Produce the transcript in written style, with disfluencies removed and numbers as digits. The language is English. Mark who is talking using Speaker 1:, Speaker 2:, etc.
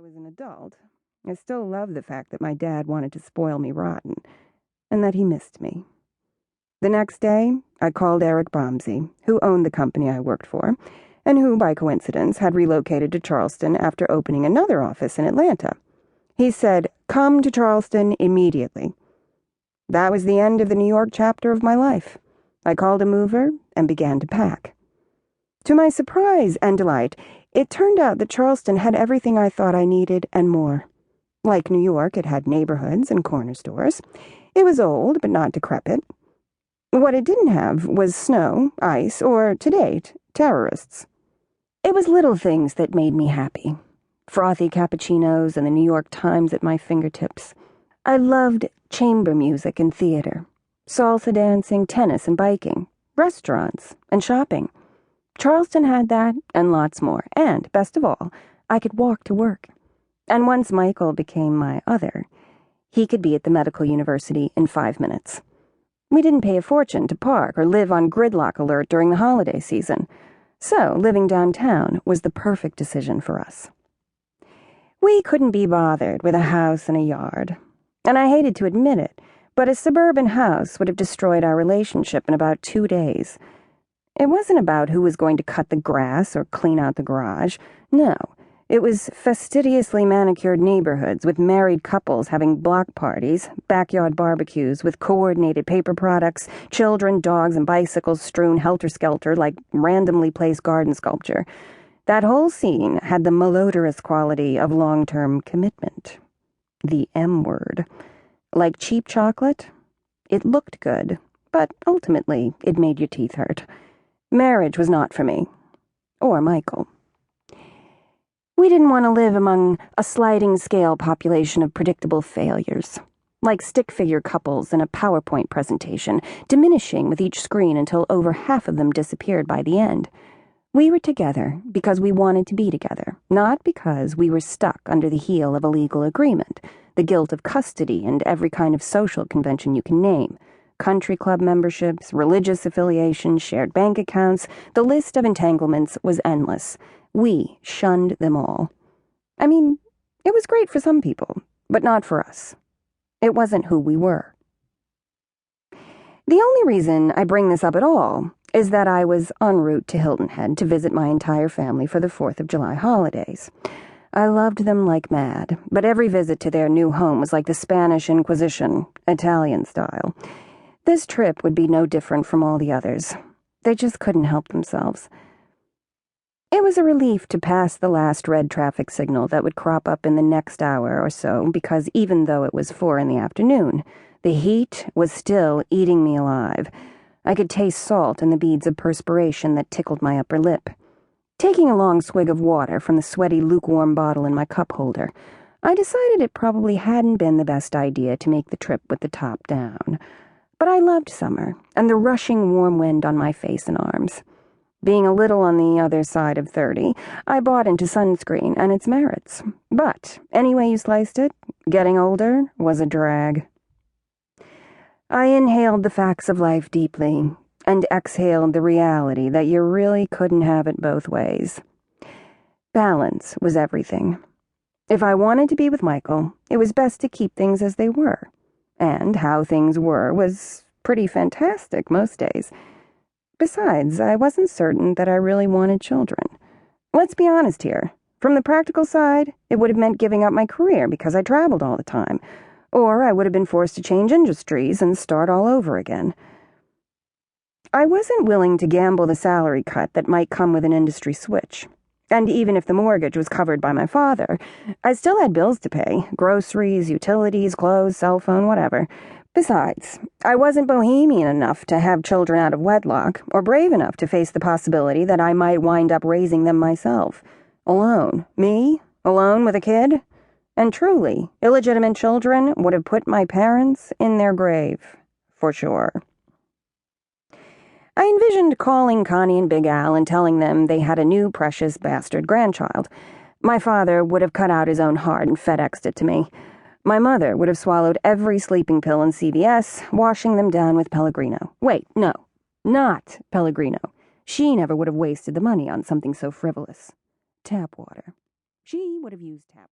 Speaker 1: was an adult, I still loved the fact that my dad wanted to spoil me rotten, and that he missed me. The next day, I called Eric Bomsey, who owned the company I worked for, and who, by coincidence, had relocated to Charleston after opening another office in Atlanta. He said, "Come to Charleston immediately." That was the end of the New York chapter of my life. I called a mover and began to pack. To my surprise and delight, it turned out that Charleston had everything I thought I needed and more. Like New York, it had neighborhoods and corner stores. It was old, but not decrepit. What it didn't have was snow, ice, or, to date, terrorists. It was little things that made me happy. Frothy cappuccinos and the New York Times at my fingertips. I loved chamber music and theater, salsa dancing, tennis and biking, restaurants and shopping. Charleston had that and lots more, and, best of all, I could walk to work. And once Michael became my other, he could be at the medical university in 5 minutes. We didn't pay a fortune to park or live on gridlock alert during the holiday season, so living downtown was the perfect decision for us. We couldn't be bothered with a house and a yard, and I hated to admit it, but a suburban house would have destroyed our relationship in about 2 days. It wasn't about who was going to cut the grass or clean out the garage. No, it was fastidiously manicured neighborhoods with married couples having block parties, backyard barbecues with coordinated paper products, children, dogs, and bicycles strewn helter-skelter like randomly placed garden sculpture. That whole scene had the malodorous quality of long-term commitment. The M word. Like cheap chocolate, it looked good, but ultimately it made your teeth hurt. Marriage was not for me. Or Michael. We didn't want to live among a sliding-scale population of predictable failures, like stick-figure couples in a PowerPoint presentation, diminishing with each screen until over half of them disappeared by the end. We were together because we wanted to be together, not because we were stuck under the heel of a legal agreement, the guilt of custody and every kind of social convention you can name. Country club memberships, religious affiliations, shared bank accounts, the list of entanglements was endless. We shunned them all. I mean, it was great for some people, but not for us. It wasn't who we were. The only reason I bring this up at all is that I was en route to Hilton Head to visit my entire family for the 4th of July holidays. I loved them like mad, but every visit to their new home was like the Spanish Inquisition, Italian style. This trip would be no different from all the others. They just couldn't help themselves. It was a relief to pass the last red traffic signal that would crop up in the next hour or so, because even though it was 4 in the afternoon, the heat was still eating me alive. I could taste salt in the beads of perspiration that tickled my upper lip. Taking a long swig of water from the sweaty, lukewarm bottle in my cup holder, I decided it probably hadn't been the best idea to make the trip with the top down. But I loved summer, and the rushing warm wind on my face and arms. Being a little on the other side of 30, I bought into sunscreen and its merits. But, any way you sliced it, getting older was a drag. I inhaled the facts of life deeply, and exhaled the reality that you really couldn't have it both ways. Balance was everything. If I wanted to be with Michael, it was best to keep things as they were. And how things were was pretty fantastic most days. Besides, I wasn't certain that I really wanted children. Let's be honest here. From the practical side, it would have meant giving up my career because I traveled all the time, or I would have been forced to change industries and start all over again. I wasn't willing to gamble the salary cut that might come with an industry switch. And even if the mortgage was covered by my father, I still had bills to pay, groceries, utilities, clothes, cell phone, whatever. Besides, I wasn't bohemian enough to have children out of wedlock, or brave enough to face the possibility that I might wind up raising them myself. Alone. Me? Alone with a kid? And truly, illegitimate children would have put my parents in their grave. For sure. I envisioned calling Connie and Big Al and telling them they had a new precious bastard grandchild. My father would have cut out his own heart and FedExed it to me. My mother would have swallowed every sleeping pill in CVS, washing them down with Pellegrino. Wait, no, not Pellegrino. She never would have wasted the money on something so frivolous. Tap water. She would have used tap